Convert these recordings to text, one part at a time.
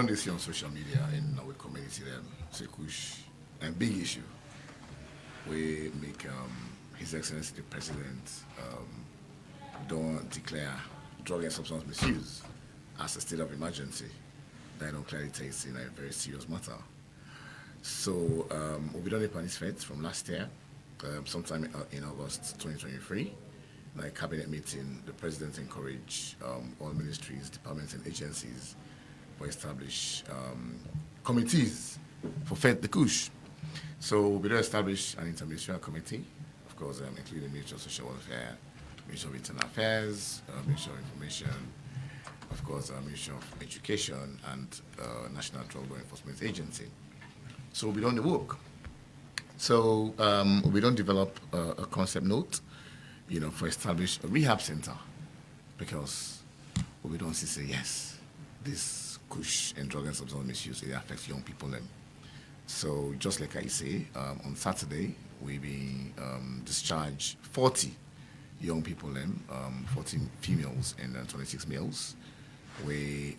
On this on social media in our community, say Kush, a big issue. We make His Excellency the President don't declare drug and substance misuse as a state of emergency. That don't clearly takes in a very serious matter. So we done a participate from last year, sometime in August 2023. Like cabinet meeting, the president encouraged all ministries, departments, and agencies to establish committees for Fed the Kush. So we do establish an interministerial committee, of course, including the Ministry of Social Welfare, Ministry of Internal Affairs, Ministry of Information, of course, Ministry of Education, and National Drug Law Enforcement Agency. So we done the work. So we don't develop a concept note, for establish a rehab center, because we don't say yes, this Kush and drug and substance misuse, it affects young people. So just like I say, on Saturday, we be discharged 40 young people, 14 females and 26 males. We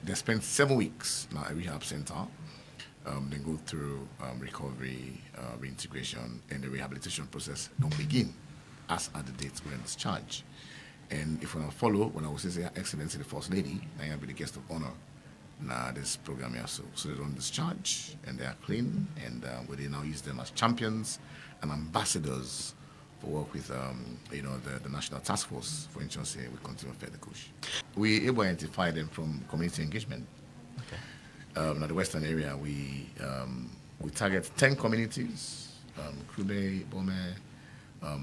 they spent 7 weeks at a rehab center. Then go through recovery, reintegration, and the rehabilitation process don't begin as at the date when discharged. And if we don't follow, when I was saying Excellency the First Lady, I will be the guest of honor now this program here. So they don't discharge and they are clean, and we now use them as champions and ambassadors for work with the National Task Force for ensuring we continue to feed the Kush. We able to identify them from community engagement. Okay. Now the Western area, we target 10 communities: Krube, Bome,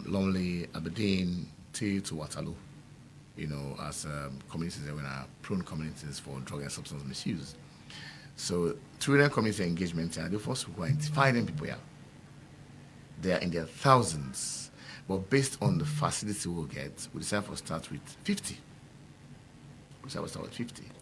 Lonely, Aberdeen, T to Waterloo. As communities that are prone communities for drug and substance misuse. So through their community engagement, the first we identify them people here. They are in their thousands, but based on the facility we'll get, we decided to start with 50.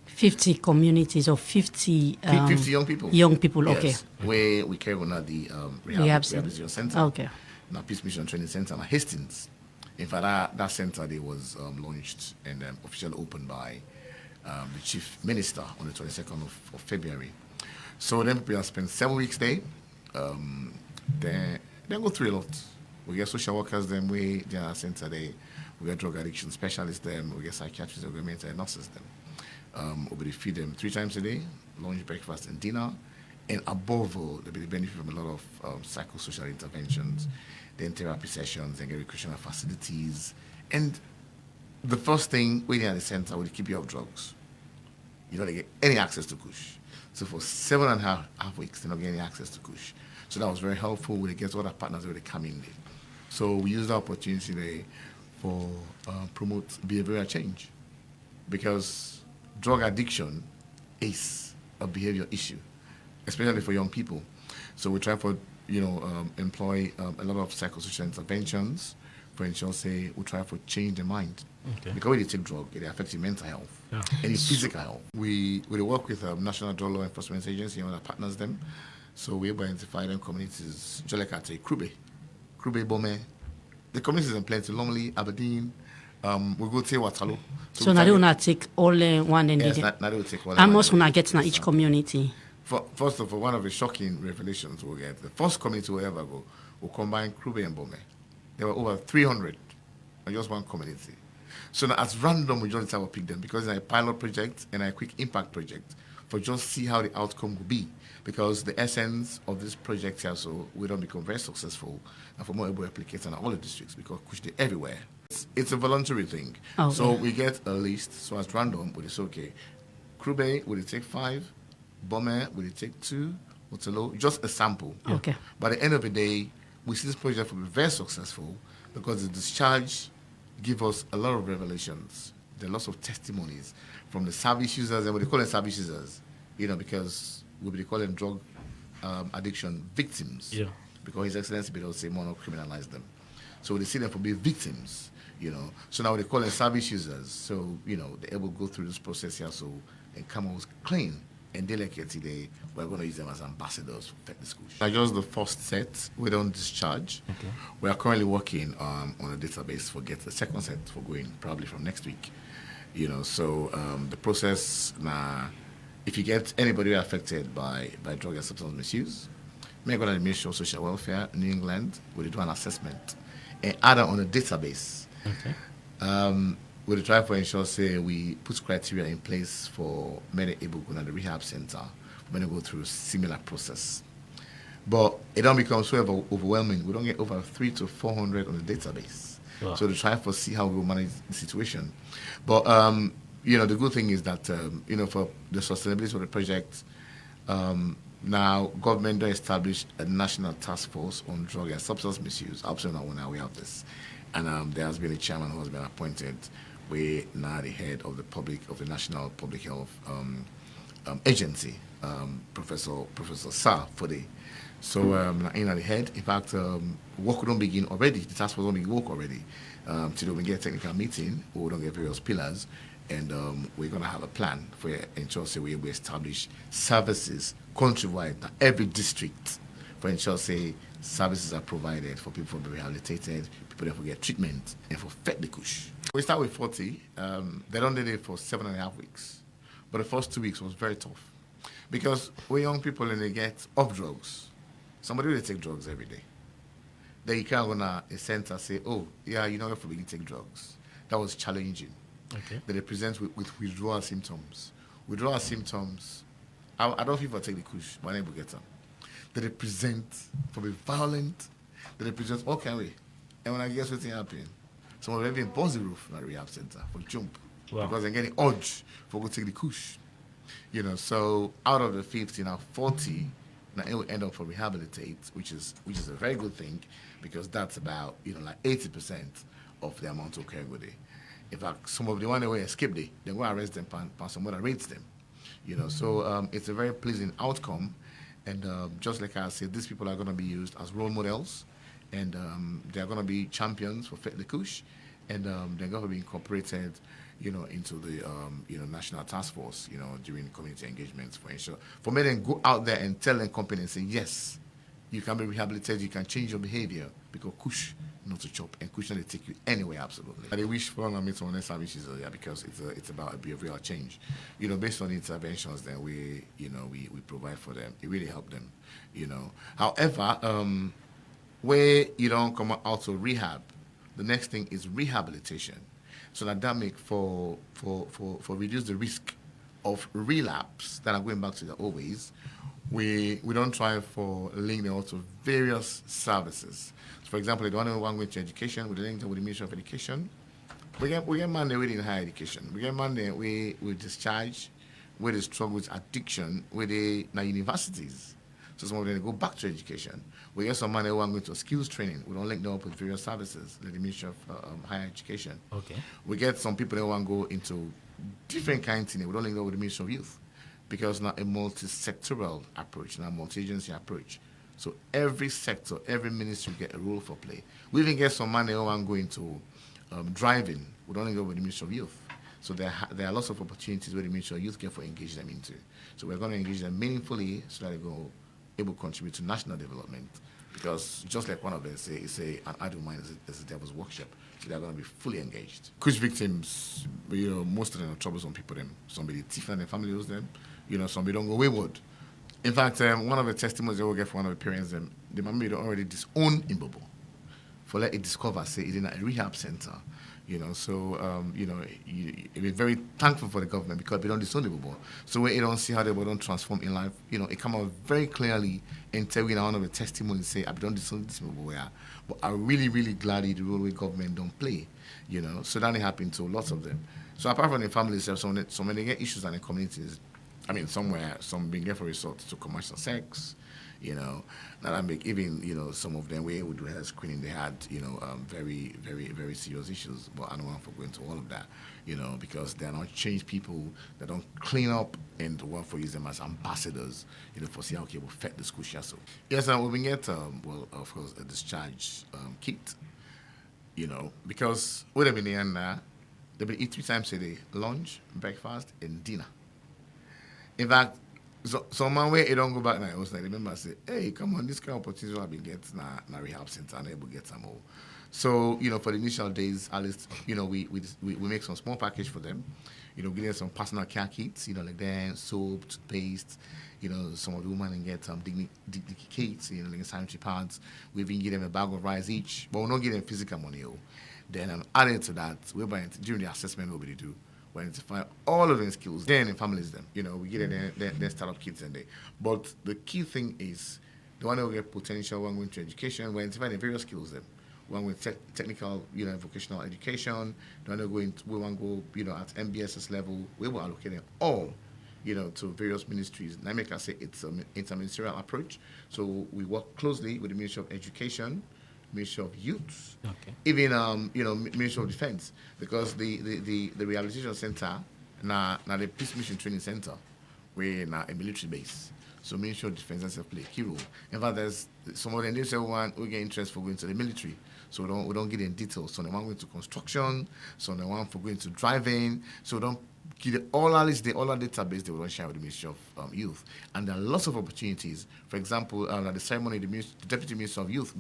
50 communities or 50 50 young people. Young people, yes. Okay. Where we carry on at the rehabilitation center. Okay. Now Peace Mission Training Center at Hastings. In fact, that center they was launched and officially opened by the Chief Minister on the 22nd of February. So then people have spent 7 weeks there. They go through a lot. We get social workers them way there at center there. We get drug addiction specialists them. We get psychiatrists, we get mental nurses them. We feed them 3 times a day, lunch, breakfast, and dinner. And above all, they benefit from a lot of psychosocial interventions, then therapy sessions, and get recreational facilities. And the first thing when you're at the center, will keep you off drugs. You don't get any access to Kush. So for 7.5 weeks, they're not getting access to Kush. So that was very helpful. We get other partners where they come in there. So we use the opportunity there for promote behavioral change, because drug addiction is a behavior issue, especially for young people. So we try for employ a lot of psychosocial interventions for ensure we try for change the mind. Okay. Because when you take drug, it affects your mental health and your physical health. We work with National Drug Law Enforcement Agency and other partners them. So we identify them communities, just like I say, Krube, Bome. The communities in plenty, Lonely, Aberdeen. We go to Waterloo. So now they will take all one and yes, now they will take all. How much will get in each community? First of all, one of the shocking revelations we'll get, the first community we'll ever go, will combine Krube and Bome. There were over 300 in just one community. So now as random, we just decided to pick them because it's a pilot project and a quick impact project for just see how the outcome will be. Because the essence of this project here, so we don't become very successful and for more able applicants in all the districts because Kush they're everywhere. It's a voluntary thing. Okay. So we get a list, so as random, but it's okay. Krube, will it take 5? Bome, will it take 2? Waterloo, just a sample. Okay. By the end of the day, we see this project will be very successful because the discharge give us a lot of revelations. There are lots of testimonies from the service users, and what they call them service users, because we call them drug addiction victims. Yeah. Because His Excellency will say more not criminalize them. So they see them for being victims, So now they call them service users. So, they're able to go through this process here and come out clean. And delicately, we're going to use them as ambassadors for Pet the School. That's just the first set. We don't discharge. Okay. We are currently working on a database for get the second set for going probably from next week. So the process now, if you get anybody affected by drug and substance misuse, may go to the Ministry of Social Welfare, New England, will do an assessment and add it on a database. Okay. We'll try for ensure, say, we put criteria in place for many able go to the rehab center when they go through similar process. But it don't become so overwhelming. We don't get over 300 to 400 on the database. Wow. So to try for see how we will manage the situation. But the good thing is that for the sustainability of the project, now government does establish a national task force on drug and substance misuse. Absolutely not when we have this, and there has been a chairman who has been appointed. We now the head of the National Public Health Agency, Professor Sa Fode. So in the head, in fact, work don't begin already. The task force don't begin work already. Till we get a technical meeting, we don't get various pillars, and we're gonna have a plan for ensure say we establish services countrywide that every district for ensure say services are provided for people to be rehabilitated, people that will get treatment, and for fed the Kush. We start with 40. They don't did it for 7.5 weeks, but the first 2 weeks was very tough because we young people and they get off drugs. Somebody will take drugs every day. Then you can't go to a center and say, oh, yeah, you know, if we take drugs. That was challenging. Okay. That they present with withdrawal symptoms. Withdrawal symptoms, I don't feel for take the Kush, my name will get them. That they present for being violent, that they present all kind of way. And when I guess what's happening, some of them even bust the roof at the rehab center for jump. Wow. Because they're getting urge for go take the Kush. So out of the 50, now 40, now it will end up for rehabilitate, which is a very good thing because that's about like 80% of the amount of care with it. In fact, some of the one that will escape they go arrest them and someone that rates them. So it's a very pleasing outcome, and just like I said, these people are going to be used as role models, and they're going to be champions for Fet the Kush, and they're going to be incorporated into the national task force, during community engagements for me then go out there and tell them company and say, yes, you can be rehabilitated, you can change your behavior because Kush not to chop and Kush not to take you anywhere, absolutely. I wish for me to honest services because it's about a behavioral change. Based on the interventions that we provide for them, it really helped them, However, where you don't come out of rehab, the next thing is rehabilitation. So that make for reduce the risk of relapse that are going back to the old ways. We don't try for link them to various services. So for example, the one going to education, we link them with the Ministry of Education. We get money within higher education. We get money we discharge, with the struggle with addiction with the universities. So some of them go back to education. We get some money going to skills training. We don't link them up with various services, like the Ministry of Higher Education. Okay. We get some people that want to go into different kinds of things. We don't link them with the Ministry of Youth because now a multi-sectoral approach, now a multi-agency approach. So every sector, every ministry get a role for play. We even get some money that want to go into driving. We don't link them with the Ministry of Youth. So there are lots of opportunities where the Ministry of Youth get for engage them into. So we're going to engage them meaningfully so that they go able to contribute to national development, because just like one of them say an idle mind is a devil's workshop, so they're going to be fully engaged. Kush victims, most of them are troublesome people. Somebody thief and their family owes them, somebody don't go wayward. In fact, one of the testimonies they will get from one of the parents, the mama already disown Imbobo for let it discover say it's in a rehab center. So we're very thankful for the government because we don't disown the people. So when you don't see how they don't transform in life, it come out very clearly and tell you one of the testimonies say, I don't disown this people, but I'm really, really glad the role where government don't play, So that happened to lots of them. So apart from the families, some when they get issues in the communities, somewhere, some being get for resort to commercial sex, that make even, some of them where we do health screening, they had, very, very, very serious issues. But I don't want to go into all of that, because they're not changed people that don't clean up and want to use them as ambassadors, for see how okay, we'll affect the school share. So yes, we can get, of course, a discharge kit, because with them in the end now, they will eat 3 times a day, lunch, breakfast, and dinner. In fact, So my way it don't go back now. I was like, remember I say, hey, come on, this kind of opportunity I've been getting na rehab center and able to get some more. So, for the initial days, at least, we make some small package for them. Give them some personal care kits, like then soap, toothpaste, some of the women and get some dignity kits, like sanitary pads. We even give them a bag of rice each, but we're not giving them physical money. Then added to that, during the assessment, what we do, we identify all of their skills, then in families them. We give them their startup kits and they. But the key thing is the one that will get potential, one going to education, we identify the various skills them. One with technical, vocational education, the one that we want to go, at MBSS level, we will allocate them all, to various ministries. And I make I say it's an interministerial approach. So we work closely with the Ministry of Education, Ministry of Youth, Okay. even Ministry of Defense, because the rehabilitation center now the Peace Mission Training Center, we're now a military base. So Ministry of Defense has to play a key role. In fact, there's some of them they say we get interest for going to the military, so we don't get in details. So they want going to construction, so they want for going to driving, so we don't get all our list, all our database they will share with the Ministry of Youth. And there are lots of opportunities. For example, at the ceremony, the Deputy Minister of Youth,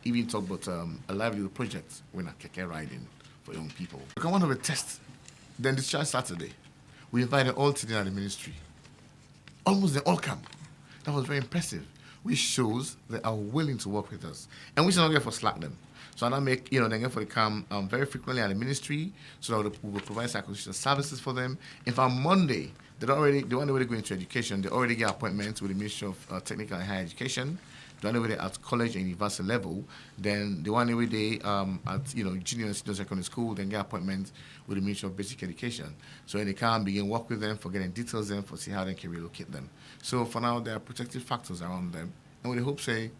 even talked about a livelihood project when a keke riding for young people. We can one of the tests. Then discharge Saturday. We invited all to dinner at the ministry. Almost they all come. That was very impressive. Which shows they are willing to work with us. And we should not get for slack them. So I make, they get for the come very frequently at the ministry, so that we will provide psychosocial services for them. In fact, Monday, they want to go into education. They already get appointments with the Ministry of Technical and Higher Education. The one way at college and university level, then the one way they at junior and senior secondary school, then get appointments with the Ministry of Basic Education. So they can begin work with them for getting details them for see how they can relocate them. So for now, there are protective factors around them, and we hope say,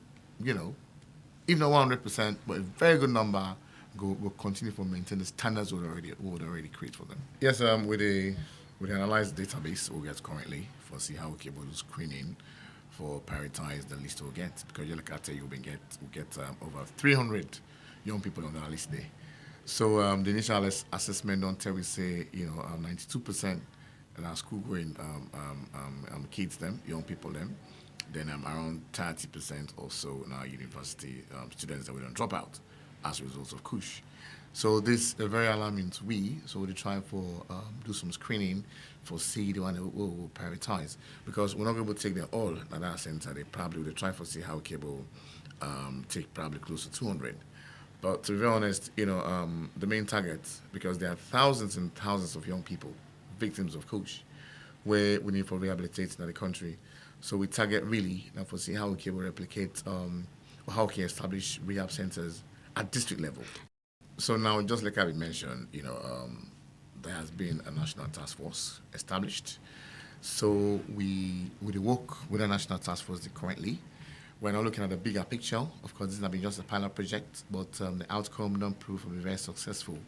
if not 100%, but a very good number will continue to maintain the standards we would already create for them. Yes, with the analyzed database we get currently for see how we can do screening for prioritize the list we'll get, because like I tell you, we'll get over 300 young people on our list there. So the initial assessment don't tell we say 92% in our school going kids them, young people them. Then around 30% also in our university students that we don't drop out as a result of Kush. So this is very alarming to we. So we try for do some screening for see the one that we'll prioritize, because we're not able to take them all at that center. They probably will try for see how cable take probably close to 200. But to be honest, the main target, because there are thousands and thousands of young people victims of Kush, where we need for rehabilitating in the country. So we target really now for see how we can replicate or how we can establish rehab centers at district level. So now, just like I mentioned, there has been a national task force established. So we work with a national task force currently. We're now looking at the bigger picture. Of course, this has not been just a pilot project, but the outcome don't prove to be very successful.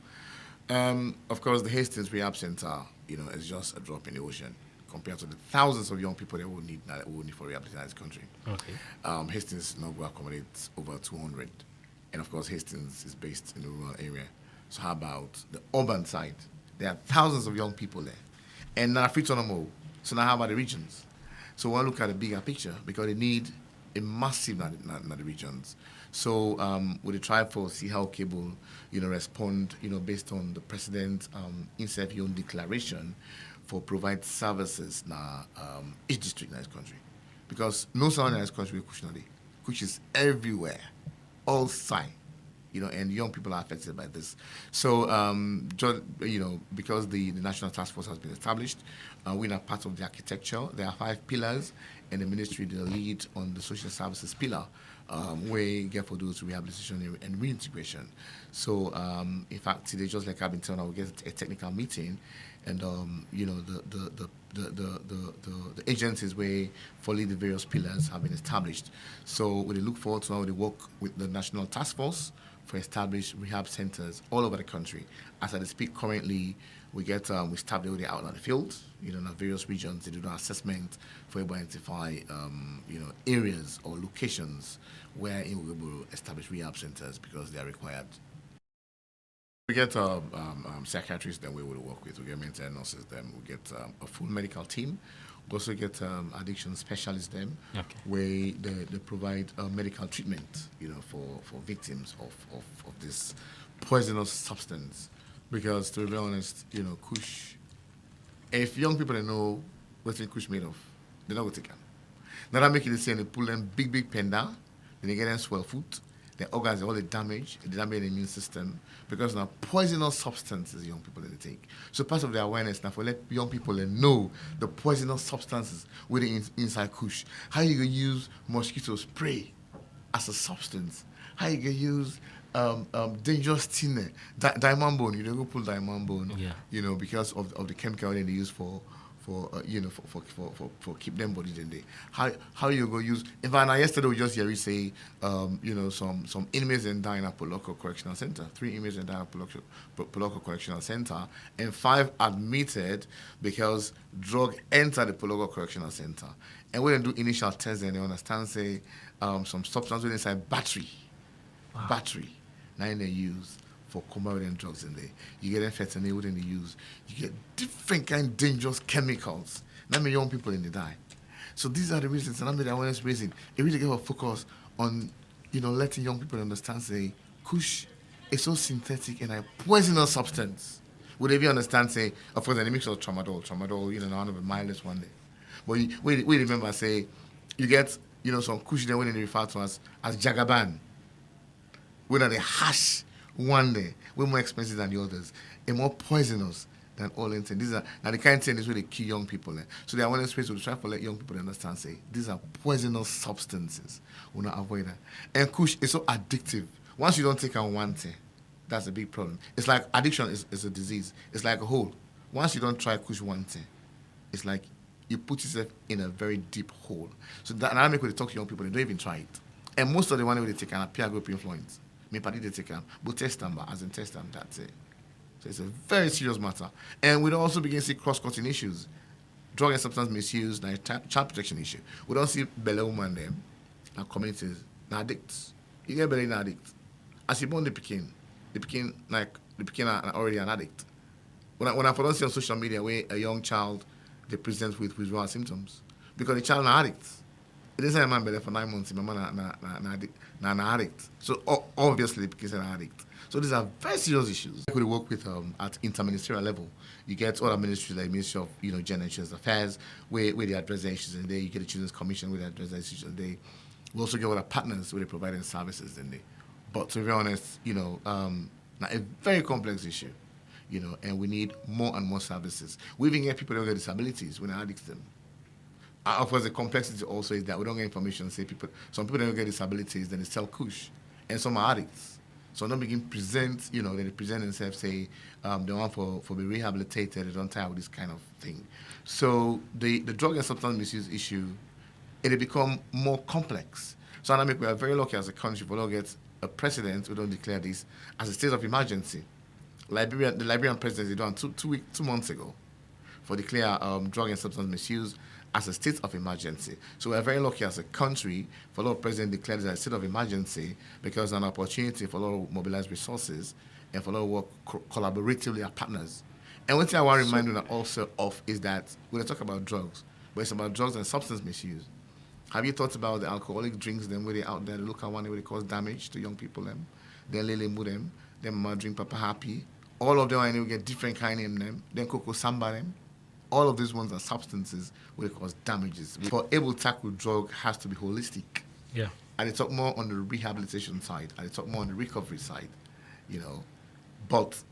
Of course, the Hastings Rehab Center, is just a drop in the ocean compared to the thousands of young people that will need for rehabilitation in this country. Okay. Hastings now will accommodate over 200. And of course, Hastings is based in the rural area. So how about the urban side? There are thousands of young people there. And now free more. So now how about the regions? So we'll look at the bigger picture, because they need a massive in the regions. So we try for see how cable, respond, based on the president's INSEF declaration for provide services now each district in this country. Because no salon in this country Kush is everywhere, all sides, and young people are affected by this. So, because the National Task Force has been established, we're not part of the architecture. There are 5 pillars, and the ministry the lead on the social services pillar, where you get for those rehabilitation and reintegration. So, in fact, today, just like I've been telling, we'll get a technical meeting, and the agencies where fully the various pillars have been established. So we look forward to how they work with the National Task Force for established rehab centers all over the country. As I speak currently, we start the out on the field, in the various regions. They do the assessment for able to identify, areas or locations where we will establish rehab centers because they are required. We get psychiatrists that we will work with. We get mental nurses. Then we get a full medical team. We also get addiction specialists them, Okay. where they provide medical treatment, for victims of this poisonous substance. Because to be honest, Kush, if young people don't know what the Kush made of, they're not going to take them. Now that make it the same, they pull them big pen down, then they get them swell foot, their organs, all the damage the immune system, because now poisonous substances young people they take. So part of the awareness now for let young people know the poisonous substances within inside Kush. How you can use mosquito spray as a substance. How you can use dangerous tin, diamond bone. You don't go pull diamond bone. Yeah. Because of the chemical that they use for keep them bodies in there. How you go use? In fact, yesterday we just hear you say, some inmates in dying at Poloko Correctional Center. 3 inmates in dying at Poloko Correctional Center, and 5 admitted because drug entered the Poloko Correctional Center. And when they do initial tests, then they understand say some substance inside battery. Wow. Battery. Now they use for combating drugs in there. You get fentanyl within the use. You get different kind of dangerous chemicals. That many young people in the die. So these are the reasons, and I made the awareness raising. It really gave a focus on, letting young people understand, say, Kush is so synthetic and a poisonous substance. Would they even understand, say, of course, the mix of tramadol, one of the mildest one day. But we remember, say, you get, some Kush there when they refer to as Jagaban. When they hash one day, way more expensive than the others, and more poisonous than all in things. These are now the kind of thing is where they kill young people. So the awareness space will try to let young people understand, say, these are poisonous substances. We'll not avoid that. And Kush is so addictive. Once you don't take on one thing, that's a big problem. It's like addiction is a disease. It's like a hole. Once you don't try Kush one thing, it's like you put yourself in a very deep hole. So that dynamic when they talk to young people, they don't even try it. And most of the one they take an peer group influence. Me party they take them, but test them, as in test them, that's it. So it's a very serious matter. And we don't also begin to see cross-cutting issues. Drug and substance misuse, like child protection issue. We don't see belly women them, and communities, addicts. You get belly addicts. As you born the Pekin are already an addict. When I don't see on social media where a young child they present with withdrawal symptoms, because the child is an addict. It isn't a man belly for 9 months, my man an addict. So obviously because an addict. So these are very serious issues. We work with at interministerial level. You get other ministries like Ministry of Gender and Children's Affairs, where they address the issues in there. You get the Children's Commission where they address the issues in there. We also get other partners where they provide services in there. But to be honest, now a very complex issue, and we need more and more services. We even get people that get disabilities when they addict them. Of course, the complexity also is that we don't get information. Say some people don't get disabilities, then they sell Kush, and some are addicts. So don't begin present, they present themselves, say they want for be rehabilitated, they don't tie with this kind of thing. So the drug and substance misuse issue, it become more complex. So I think we are very lucky as a country for not get a president who don't declare this as a state of emergency. The Liberian president did it 2 months ago for declare drug and substance misuse as a state of emergency. So we're very lucky as a country for a lot of president declared it as a state of emergency because an opportunity for a lot of mobilized resources and for a lot of work collaboratively as partners. And one thing I want to remind you also of is that when I talk about drugs, but it's about drugs and substance misuse. Have you thought about the alcoholic drinks them where they out there, they look at one where they cause damage to young people them, then Lele Mu them mama drink Papa Happy, all of them I know get different kind of them, then Coco Samba them. All of these ones are substances where they cause damages. For able to tackle drug has to be holistic. Yeah. And they talk more on the rehabilitation side, and they talk more on the recovery side, But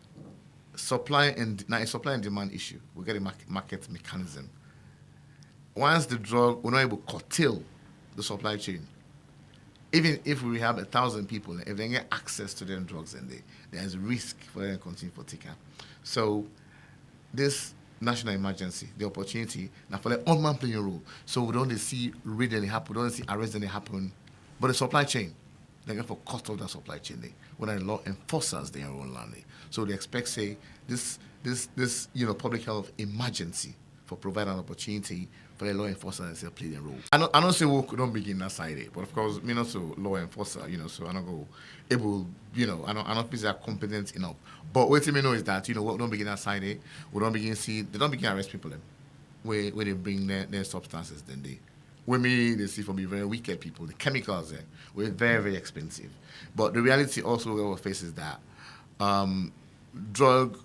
supply and demand issue. We get a market mechanism. Once the drug, we're not able to curtail the supply chain. Even if we have 1,000 people, if they get access to them drugs in there is a risk for them to continue for taking. So this national emergency, the opportunity, now for the unmanned playing a role. So we don't see raid any happen, we don't see arrest any happen. But the supply chain, they get for cost of that supply chain there. When the law enforcers they are own land there. So they expect say this public health emergency for providing an opportunity for the law enforcers to play their role. I don't say we don't begin that side there, but of course me not so law enforcer, so I don't go able, I don't feel they are competent enough. But what me know is that, we don't begin that side there, we don't begin see they don't begin arrest people them. where they bring their substances, then they see from the very wicked people, the chemicals there, were very, very expensive. But the reality also we face is that drug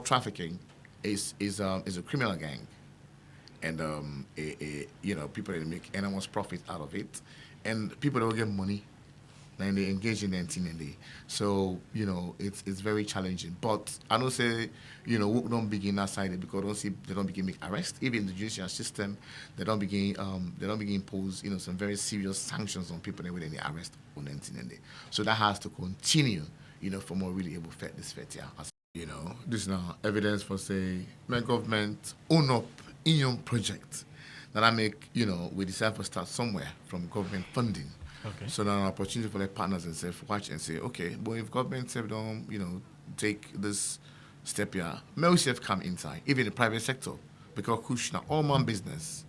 trafficking is a criminal gang, and people that make enormous profit out of it, and people don't get money, and they engage in that thing, and so it's very challenging. But I don't say work don't begin that side because they don't begin make arrest. Even in the judicial system, they don't begin impose some very serious sanctions on people that when they arrest on anything, and so that has to continue for more really able to fight this fight here. This is now evidence for say my government own up in your project that I make we decide to start somewhere from government funding. Okay. So now an opportunity for the partners and self watch and say, okay, but if government self don't, take this step here, may we self come inside, even the private sector, because Kush now all man business,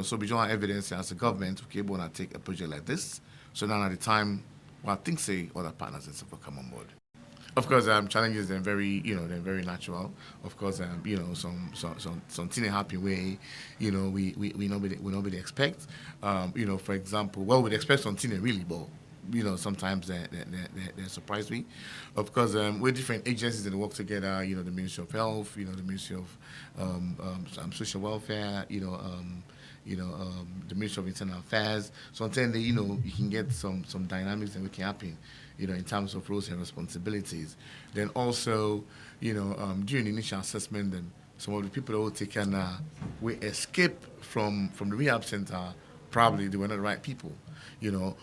so we don't have evidence here as a government, okay, but want to take a project like this. So now at the time, well, I think say other partners and stuff will come on board. Of course, challenges they're very, they're very natural. Of course, something happen way, we nobody expect. For example, well, we'd expect something really, but sometimes they surprise me. Of course, we're different agencies that work together. The Ministry of Health, the Ministry of Social Welfare, the Ministry of Internal Affairs. Sometimes you can get some dynamics that can happen. In terms of roles and responsibilities. Then also, during the initial assessment, then some of the people that will take we escape from the rehab center, probably they were not the right people,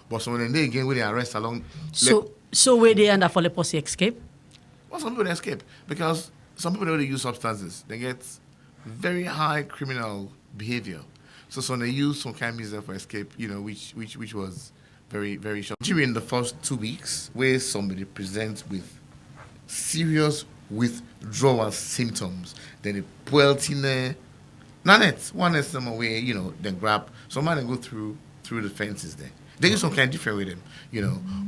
But some of them, they again, when they arrest along... So where they end up for the posse escape? Well, some people they escape because some people don't use substances. They get very high criminal behavior. So they use some kind of means for escape, which was... very, very short. During the first 2 weeks, where somebody presents with serious withdrawal symptoms, then they pull in there. One is some way, then grab, someone and go through the fences there. They do some kind of different with them,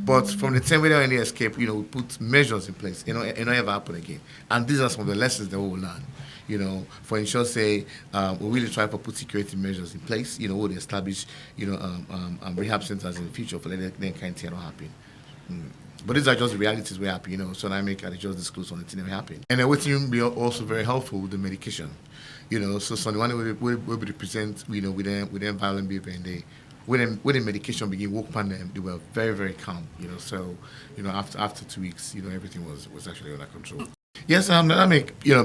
But from the time where they escape, we put measures in place, it don't ever happen again. And these are some of the lessons that we will learn. For ensure say we really try to put security measures in place, we'll establish, rehab centers in the future for that kind of thing not happen. But these are just the realities we happen, so I just disclose on the thing that happen. And then what will be also very helpful with the medication, so someone will be present, with them violent behavior and when the medication began work on them, they were very, very calm, so, after 2 weeks, everything was actually under control. Yes,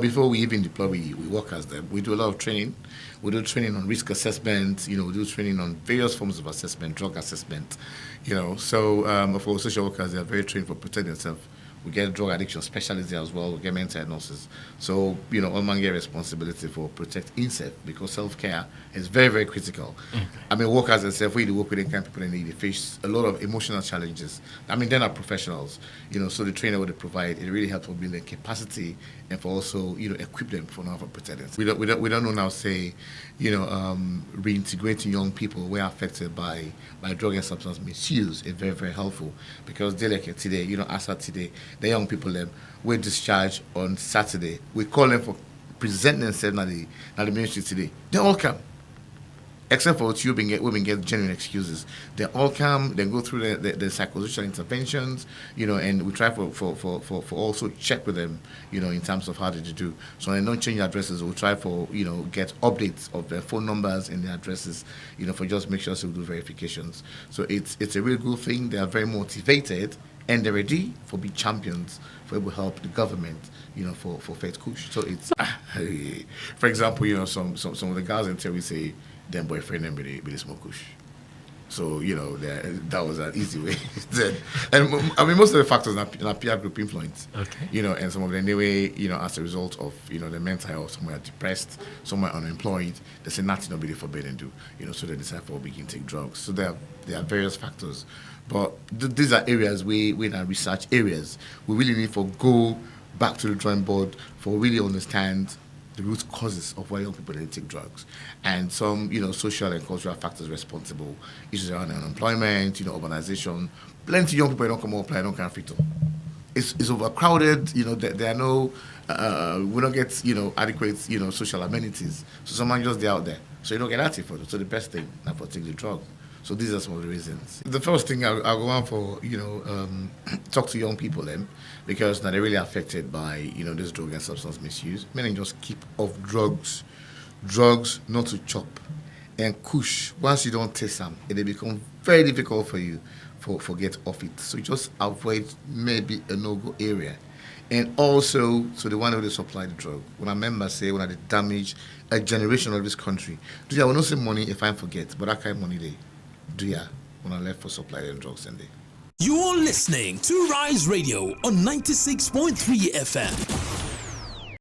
before we even deploy, we work as them. We do a lot of training. We do training on risk assessment. We do training on various forms of assessment, drug assessment. So for social workers, they are very trained for protecting themselves. We get drug addiction specialists there as well. We get mental health nurses. So, all man get responsibility for protect himself because self-care is very, very critical. Okay. Workers themselves, we work with the kind of people they face a lot of emotional challenges. They're not professionals, so the trainer what they provide, it really helps for building capacity and for also, equip them for now for protecting. We don't know now, say, reintegrating young people who are affected by drug and substance misuse is very, very helpful because they like today, as of today, the young people them were discharged on Saturday. We call them for present themselves at the ministry today. They all come. Except for we've been get genuine excuses. They all come, they go through the psychosocial interventions, and we try for also check with them, in terms of how did you do. So they don't change addresses, we'll try for, get updates of their phone numbers and their addresses, for just make sure so we do verifications. So it's a really good thing. They are very motivated and they're ready for big champions for able to help the government, for Faith Kush. So it's, for example, some of the guys in we say, them boyfriend and be the smoke Kush. So, that was an easy way. And most of the factors are peer group influence. Okay. And some of them, anyway, as a result of, the mental health, some are depressed, some are unemployed, they say nothing will be forbidden to, so they decide for begin to take drugs. So there are various factors. But these are areas we in our research areas, we really need to go back to the drawing board for really understand the root causes of why young people didn't take drugs. And some, social and cultural factors responsible, issues around unemployment, urbanization. Plenty of young people don't come up, apply, don't come fit. it's overcrowded. There are no, we don't get adequate social amenities. So someone just there out there. So you don't get active for it. So the best thing now for take the drug. So these are some of the reasons. The first thing I'll go on for, talk to young people then, because now they're really affected by, this drug and substance misuse. Meaning just keep off drugs not to chop. And Kush, once you don't taste them, it become very difficult for you for get off it. So just avoid maybe a no-go area. And also, so the one who they supply the drug. When I remember say, when I damage a generation of this country, do you will not say money if I forget, but that kind of money they do ya when I left for supply and drugs and they. You're listening to Rise Radio on 96.3 FM.